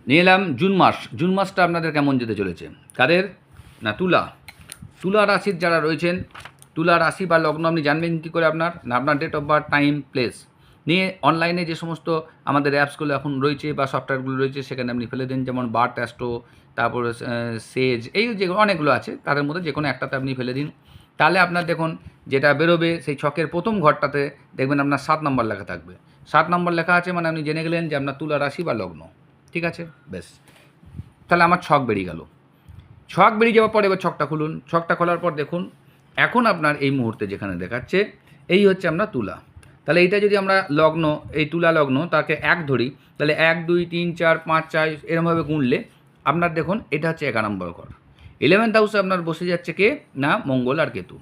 নিয়ে এলাম জুন মাস। জুন মাসটা আপনাদের কেমন যেতে চলেছে? কাদের না? তুলা। তুলা রাশির যারা রয়েছেন, তুলা রাশি বা লগ্ন আপনি জানবেন কী করে? আপনার না, আপনার date of birth, time, place নিয়ে অনলাইনে যে সমস্ত আমাদের অ্যাপসগুলো এখন রয়েছে বা সফটওয়্যারগুলো রয়েছে সেখানে আপনি ফেলে দিন, যেমন বার্থ অ্যাস্ট্রো, তারপরে সেজ, এই যে অনেকগুলো আছে তাদের মধ্যে যে কোনো একটাতে আপনি ফেলে দিন। তাহলে আপনার দেখুন যেটা বেরোবে সেই ছকের প্রথম ঘরটাতে দেখবেন আপনার 7 নম্বর লেখা থাকবে। 7 নম্বর লেখা আছে মানে আপনি জেনে গেলেন যে আপনার তুলা রাশি বা লগ্ন। ঠিক আছে, বেশ। তাহলে আমার ছক বেরিয়ে গেল। ছক বেরিয়ে যাওয়ার পর এবার ছকটা খুলুন। ছকটা খোলার পর দেখুন এখন আপনার এই মুহূর্তে যেখানে দেখাচ্ছে এই হচ্ছে আমরা তুলা। তাহলে এইটা যদি আমরা লগ্ন, এই তুলা লগ্ন তাকে 1 ধরি, তাহলে 1 2 3 4 5 6 এরমভাবে গুনলে আপনার দেখুন এটা হচ্ছে 11 নম্বর ঘর। 11th হাউসে আপনার বসে যাচ্ছে কে না? মঙ্গল আর কেতু।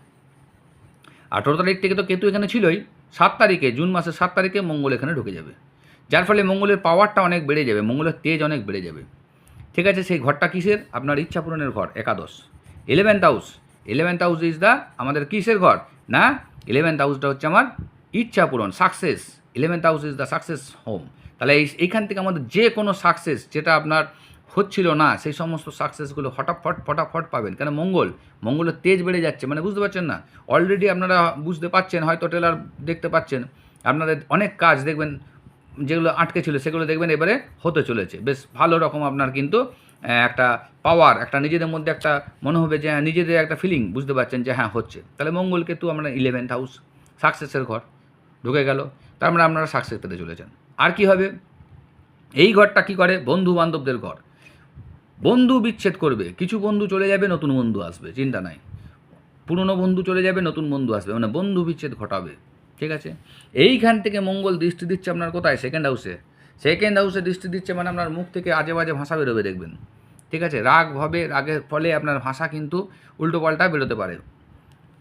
18 তারিখ থেকে তো কেতু এখানে ছিলই, 7 তারিখে, জুন মাসের 7 তারিখে মঙ্গল এখানে ঢুকে যাবে, যার ফলে মঙ্গলের পাওয়ারটা অনেক বেড়ে যাবে, মঙ্গলের তেজ অনেক বেড়ে যাবে। ঠিক আছে, সেই ঘরটা কিসের? আপনার ইচ্ছা পূরণের ঘর, একাদশ। 11th house, 11th house is the আমাদের কিসের ঘর না? 11th হাউসটা হচ্ছে আমার ইচ্ছা পূরণ, success. 11th house is the success home. তাহলে এইখান থেকে আমাদের যে কোনো সাকসেস যেটা আপনার হচ্ছিল না সেই সমস্ত সাকসেসগুলো ফটাফট পাবেন। কেন? মঙ্গলের তেজ বেড়ে যাচ্ছে, মানে বুঝতে পারছেন না? অলরেডি আপনারা বুঝতে পারছেন, হয়তো ট্রেলার দেখতে পাচ্ছেন, আপনাদের অনেক কাজ দেখবেন যেগুলো আটকে ছিল সেগুলো দেখবেন এবারে হতে চলেছে। বেশ ভালো রকম আপনার কিন্তু একটা পাওয়ার, একটা নিজেদের মধ্যে একটা মনে হবে যে হ্যাঁ, নিজেদের একটা ফিলিং বুঝতে পারছেন যে হ্যাঁ হচ্ছে। তাহলে মঙ্গল কেতু আমরা 11th হাউস, সাকসেসের ঘর ঢুকে গেল, তার মানে আপনারা সাকসেস পেতে চলেছেন। আর কি হবে? এই ঘরটা কি করে? বন্ধু বান্ধবদের ঘর। বন্ধু বিচ্ছেদ করবে, কিছু বন্ধু চলে যাবে, নতুন বন্ধু আসবে, চিন্তা নাই। পুরনো বন্ধু চলে যাবে, নতুন বন্ধু আসবে, মানে বন্ধু বিচ্ছেদ ঘটাবে। ঠিক আছে, এইখান থেকে মঙ্গল দৃষ্টি দিচ্ছে আপনার কোথায়? সেকেন্ড হাউসে। সেকেন্ড হাউসে দৃষ্টি দিচ্ছে মানে আপনার মুখ থেকে আজে বাজে ভাষা বেরোবে দেখবেন। ঠিক আছে, রাগ হবে, রাগের ফলে আপনার ভাষা কিন্তু উল্টোপাল্টা বেরোতে পারে।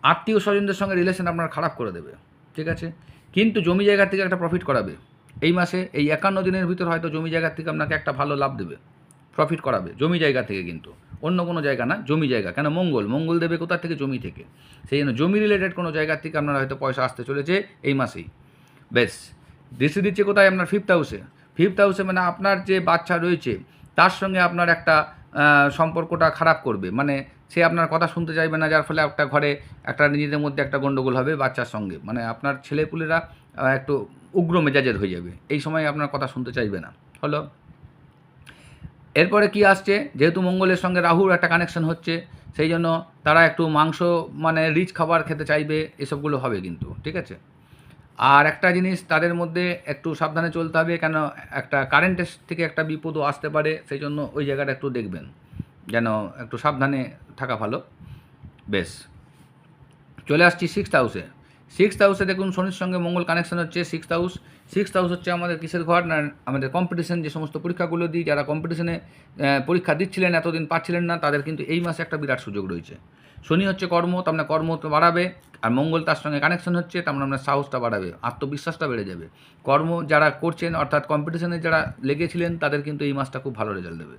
আত্মীয় স্বজনদের সঙ্গে রিলেশন আপনার খারাপ করে দেবে। ঠিক আছে, কিন্তু জমি জায়গা থেকে একটা প্রফিট করাবে এই মাসে। এই 51 দিনের ভিতর হয়তো জমি জায়গা থেকে আপনাকে একটা ভালো লাভ দেবে, প্রফিট করাবে জমি জায়গা থেকে, কিন্তু অন্য কোনো জায়গা না, জমি জায়গা। কেন? মঙ্গল দেবে কোথা থেকে? জমি থেকে। সেই জন্য জমি রিলেটেড কোনো জায়গা থেকে আপনার হয়তো পয়সা আসতে চলেছে এই মাসেই। বেশ, দৃষ্টি দিচ্ছে কোথায়? আপনার 5th হাউসে। 5th হাউসে মানে আপনার যে বাচ্চা রয়েছে তার সঙ্গে আপনার একটা সম্পর্কটা খারাপ করবে, মানে সে আপনার কথা শুনতে চাইবে না, যার ফলে একটা ঘরে একটা নিজেদের মধ্যে একটা গণ্ডগোল হবে বাচ্চার সঙ্গে, মানে আপনার ছেলেপুলেরা একটু উগ্র মেজাজের হয়ে যাবে, এই সময় আপনার কথা শুনতে চাইবে না। হলো। এরপরে কি আসছে? যেহেতু মঙ্গলের সঙ্গে রাহুর একটা কানেকশন হচ্ছে, সেই জন্য তারা একটু মাংস, মানে রিচ খাবার খেতে চাইবে, এসবগুলো হবে কিন্তু। ঠিক আছে, আর একটা জিনিস তাদের মধ্যে একটু সাবধানে চলতে হবে, কেন একটা কারেন্টের থেকে একটা বিপদও আসতে পারে, সেই জন্য ওই জায়গাটা একটু দেখবেন, যেন একটু সাবধানে থাকা ভালো। বেশ, চলে আসছি 6th হাউসে। 6th হাউসে দেখুন শনির সঙ্গে মঙ্গল কানেকশন হচ্ছে। 6th হাউস হচ্ছে আমাদের কিসের ঘর না? আমাদের কম্পিটিশন, যে সমস্ত পরীক্ষাগুলো দিই, যারা কম্পিটিশনে পরীক্ষা দিচ্ছিলেন এতদিন পাচ্ছিলেন না, তাদের কিন্তু এই মাসে একটা বিরাট সুযোগ রয়েছে। শনি হচ্ছে কর্ম, তার মানে কর্ম তো বাড়াবে, আর মঙ্গল তার সঙ্গে কানেকশন হচ্ছে, তার মানে আপনার সাহসটা বাড়াবে, আত্মবিশ্বাসটা বেড়ে যাবে। কর্ম যারা করছেন অর্থাৎ কম্পিটিশনে যারা লেগেছিলেন তাদের কিন্তু এই মাসটা খুব ভালো রেজাল্ট দেবে।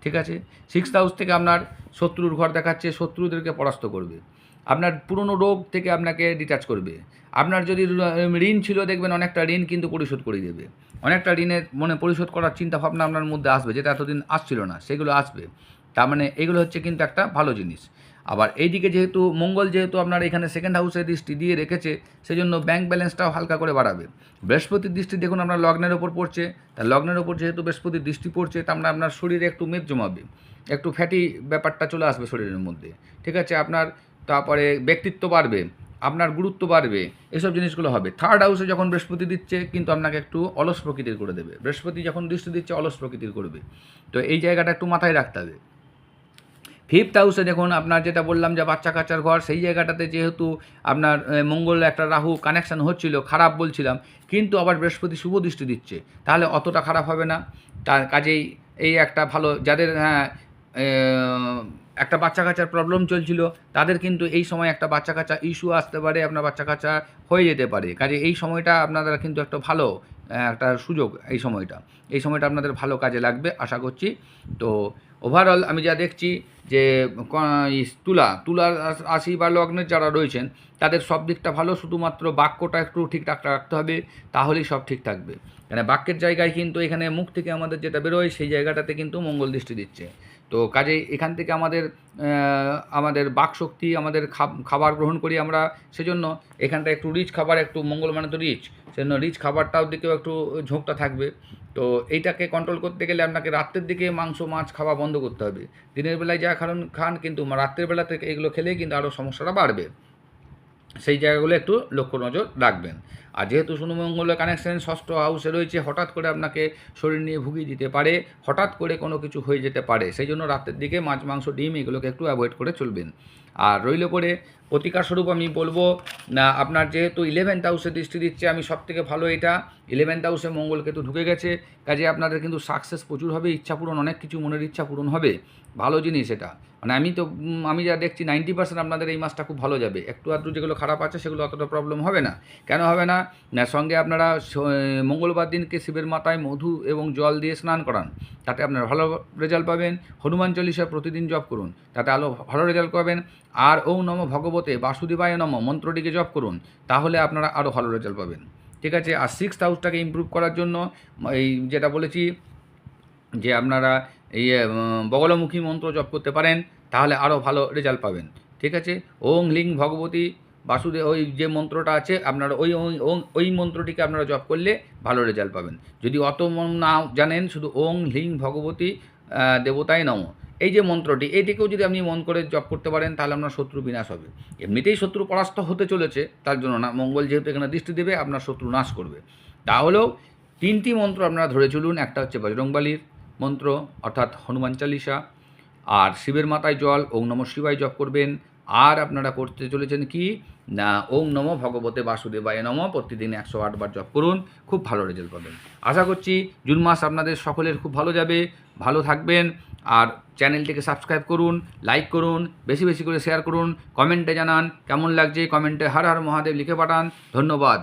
ঠিক আছে, 6th হাউস থেকে আপনার শত্রুর ঘর দেখাচ্ছে, শত্রুদেরকে পরাস্ত করবে, আপনার পুরনো রোগ থেকে আপনাকে ডিটাচ করবে। আপনার যদি ঋণ ছিল দেখবেন অনেকটা ঋণ কিন্তু পরিশোধ করে দেবে, অনেকটা ঋণের পরিশোধ করার চিন্তা ভাবনা আপনার মধ্যে আসবে, যেটা এতদিন আসছিল না সেগুলো আসবে। তার মানে এগুলো হচ্ছে কিন্তু একটা ভালো জিনিস। আবার এইদিকে যেহেতু মঙ্গল যেহেতু আপনার এখানে সেকেন্ড হাউসে দৃষ্টি দিয়ে রেখেছে, সেই জন্য ব্যাঙ্ক ব্যালেন্সটাও হালকা করে বাড়াবে। বৃহস্পতির দৃষ্টি দেখুন আপনার লগ্নের ওপর পড়ছে, তার লগ্নের ওপর যেহেতু বৃহস্পতির দৃষ্টি পড়ছে, তার মানে আপনার শরীরে একটু মেদ জমাবে, একটু ফ্যাটি ব্যাপারটা চলে আসবে শরীরের মধ্যে। ঠিক আছে, আপনার তারপরে ব্যক্তিত্ব বাড়বে, আপনার গুরুত্ব বাড়বে, এসব জিনিসগুলো হবে। 3rd হাউসে যখন বৃহস্পতি দিচ্ছে কিন্তু আপনাকে একটু অলস প্রকৃতির করে দেবে, বৃহস্পতি যখন দৃষ্টি দিচ্ছে অলস প্রকৃতির করবে, তো এই জায়গাটা একটু মাথায় রাখতে হবে। 5th হাউসে দেখুন আপনার যেটা বললাম যে বাচ্চা কাচ্চার ঘর, সেই জায়গাটাতে যেহেতু আপনার মঙ্গল একটা রাহু কানেকশান হচ্ছিল, খারাপ বলছিলাম, কিন্তু আবার বৃহস্পতি শুভ দৃষ্টি দিচ্ছে, তাহলে অতটা খারাপ হবে না। তার কাজেই এই একটা ভালো, যাদের একটা বাচ্চা কাচ্চার প্রবলেম চলছিল তাদের কিন্তু এই সময় একটা বাচ্চা কাচ্চা ইস্যু আসতে পারে, আপনার বাচ্চা কাচ্চা হয়ে যেতে পারে। কাজে এই সময়টা আপনারা কিন্তু একটা ভালো একটা সুযোগ, এই সময়টা আপনাদের ভালো কাজে লাগবে আশা করছি। তো ওভারঅল আমি যা দেখছি যে তুলা রাশি বা লগ্নের যারা রয়েছেন তাদের সব দিকটা ভালো, শুধুমাত্র বাক্যটা একটু ঠিকঠাক রাখতে হবে, তাহলেই সব ঠিক থাকবে। মানে বাক্যের জায়গায় কিন্তু এখানে মুখ থেকে আমাদের যেটা বেরোয় সেই জায়গাটাতে কিন্তু মঙ্গল দৃষ্টি দিচ্ছে। তো কাজেই এখান থেকে আমাদের বাকশক্তি, আমাদের খাবার গ্রহণ করি আমরা, সেজন্য এখানটা একটু রিচ খাবার, একটু মঙ্গল মানে তো রিচ, সেজন্য রিচ খাবারটাও দিকেও একটু ঝোঁকটা থাকবে। তো এইটাকে কন্ট্রোল করতে গেলে আপনাকে রাত্রের দিকে মাংস মাছ খাওয়া বন্ধ করতে হবে। দিনের বেলায় যা খান, কিন্তু রাত্রের বেলা থেকে এগুলো খেলেই কিন্তু আরও সমস্যাটা বাড়বে। সেই জায়গাগুলো একটু লক্ষ্য নজর রাখবেন। আর যেহেতু শনি মঙ্গলের কানেকশন ষষ্ঠ হাউসে রয়েছে, হঠাৎ করে আপনাকে শরীর নিয়ে ভুগিয়ে দিতে পারে, হঠাৎ করে কোনো কিছু হয়ে যেতে পারে, সেই জন্য রাতের দিকে মাছ মাংস ডিম এগুলোকে একটু অ্যাভয়েড করে চলবেন। আর রইল পরে প্রতিকারস্বরূপ আমি বলবো না, আপনার যেহেতু 11th হাউসে দৃষ্টি দিচ্ছে, আমি সবথেকে ভালো এটা 11th হাউসে মঙ্গল কেতু ঢুকে গেছে, কাজে আপনাদের কিন্তু সাকসেস প্রচুর হবে, ইচ্ছা পূরণ, অনেক কিছু মনের ইচ্ছা পূরণ হবে, ভালো জিনিস এটা। মানে আমি যা দেখছি 90% আপনাদের এই মাসটা খুব ভালো যাবে। একটু আধটু যেগুলো খারাপ আছে সেগুলো অতটা প্রবলেম হবে না। কেন হবে না? না, সঙ্গে আপনারা মঙ্গলবার দিনকে শিবের মাথায় মধু এবং জল দিয়ে স্নান করান, তাতে আপনারা ভালো রেজাল্ট পাবেন। হনুমান চল্লিশা প্রতিদিন জপ করুন, তাতে ভালো রেজাল্ট পাবেন। আর ওম নমঃ ভগবতে বাসুদেবায় নমঃ মন্ত্রটিকে জপ করুন, তাহলে আপনারা আরও ভালো রেজাল্ট পাবেন। ঠিক আছে? আর 6th হাউসটাকে ইমপ্রুভ করার জন্য এই যেটা বলেছি যে আপনারা এই বগলমুখী মন্ত্র জপ করতে পারেন, তাহলে আরও ভালো রেজাল্ট পাবেন। ঠিক আছে? ওং লিং ভগবতী বাসুদেব, ওই যে মন্ত্রটা আছে আপনারা ওই মন্ত্রটিকে আপনারা জপ করলে ভালো রেজাল্ট পাবেন। যদি অত না জানেন, শুধু ওং লিং ভগবতী দেবতায় নমঃ, এই যে মন্ত্রটি, এইটিকেও যদি আপনি মন করে জপ করতে পারেন, তাহলে আপনার শত্রু বিনাশ হবে। এমনিতেই শত্রু পরাস্ত হতে চলেছে, তার জন্য না, মঙ্গল যেহেতু এখানে দৃষ্টি দেবে, আপনার শত্রু নাশ করবে। তাহলেও 3টি মন্ত্র আপনারা ধরে চলুন। একটা হচ্ছে বজরংবলীর মন্ত্র অর্থাৎ হনুমান চালিসা, আর শিবের মাথায় জল ওং নমঃ শিবায় জপ করবেন। আর আপনারা করতে চলেছেন কি না, ওং নমঃ ভগবতে বাসুদেবায় নমঃ প্রতিদিন 108 বার জপ করুন, খুব ভালো রেজাল্ট পাবেন। আশা করছি জুন মাস আপনাদের সকলের খুব ভালো যাবে, ভালো থাকবেন। আর চ্যানেলটিকে সাবস্ক্রাইব করুন, লাইক করুন, বেশি বেশি করে শেয়ার করুন, কমেন্টে জানান কেমন লাগছে, কমেন্টে হর হর মহাদেব লিখে পাঠান। ধন্যবাদ।